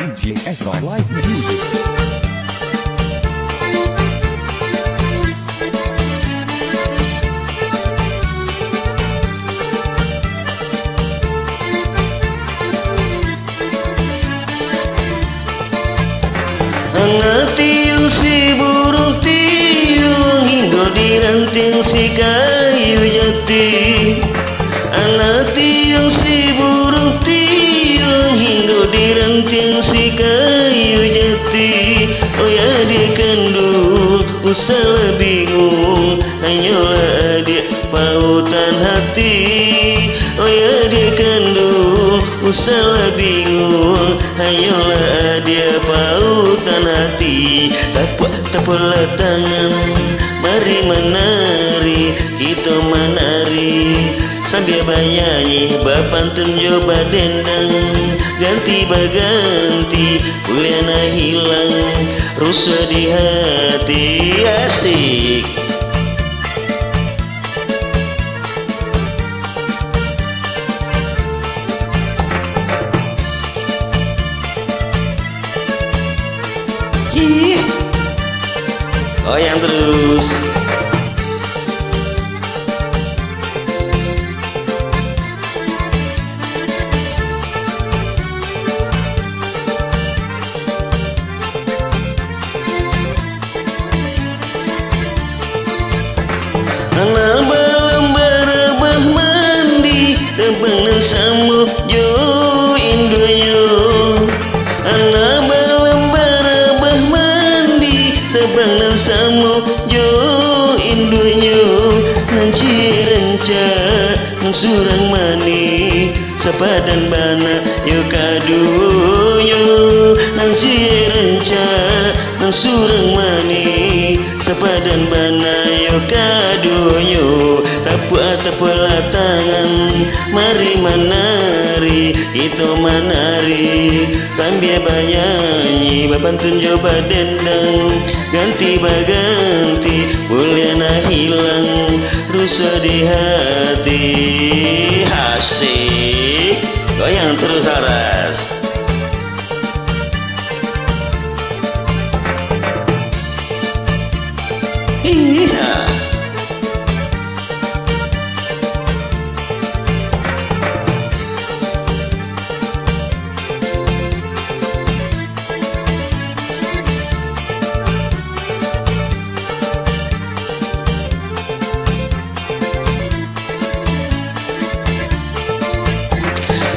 DJ Ezra Live Music. Tiung si burung tiung hingga di ranting si kayu jati. Anak tiung si burung tiung hingga di ranting si kayu jati. Oh ya dia kendul usah bingung, hanyalah dia pautan hati. Oh ya dia kendul usah bingung, hanyalah dia pautan hati. Tapulah tangan, mari menari, kita menari sambil bernyanyi, berpantun coba dendang, ganti berganti, buliana hilang, rusuh di hati, asik. Goyang terus. Anak belum berubah mandi, tebangan samuk jo indoyo. Anak belum berubah mandi, tebangan samuk jo indoyo. Nanti renca nang surang mani, sepadan bana yo kaduyo. Nanti renca nang surang mani, sepadan bana yo kaduyo. Tapulah tangan, mari menari, itu menari sambil bernyanyi, berpantun coba dendang, ganti berganti, buliana hilang, rusuh di hati. Asik, goyang terus aras. Iya.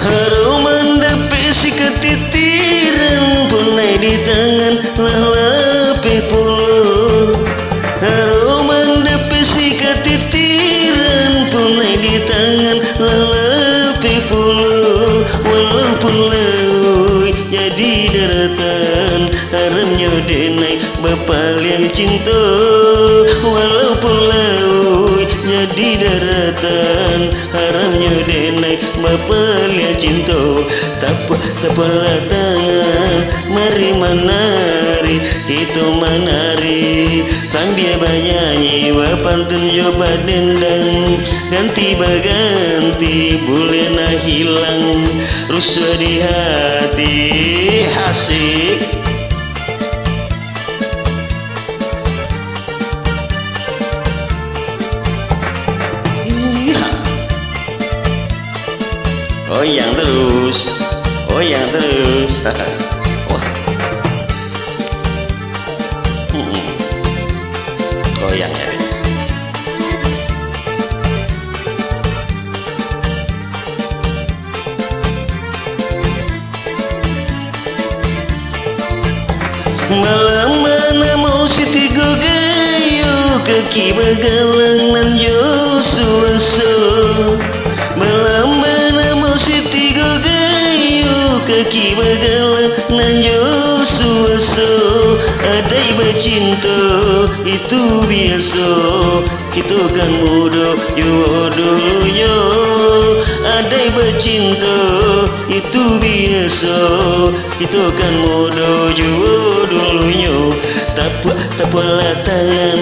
Haruman depesi ketitiran, punai di tangan lalapi puluh. Haruman depesi ketitiran, punai di tangan lalapi puluh. Walaupun laut jadi daratan, haramnya denai bapal yang cinta. Walaupun laut jadi daratan, haramnya denai bapal yang cinta. Tapulah tangan, mari menari, itu menari sambil bernyanyi, berpantun coba dendang, ganti berganti, buliana hilang, rusuh di hati. Asik. Goyang terus, goyang terus. Wah. Goyang ya. Malam mana mau siti gogayo, kaki begalang nan jo suaso. Malam mana mau siti gogayo, kaki begalang nan jo suaso. Adai bercinta itu biasa, kita kan muda yo dulunya. Adai bercinta itu biasa, kita kan muda yo dulunya. Tapulah tangan,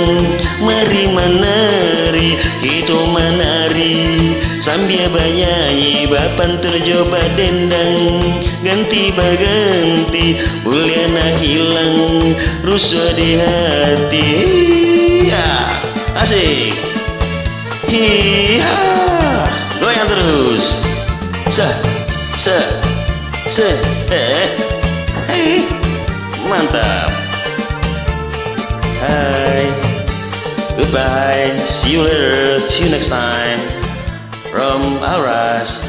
mari menari, kita menari Sambil bernyanyi bapan tercoba dendang, ganti baganti muliana hilang rusuh di hati. Ya, asik. Hiha, goyang terus. Mantap. Hai, goodbye, see you later, see you next time from Auras.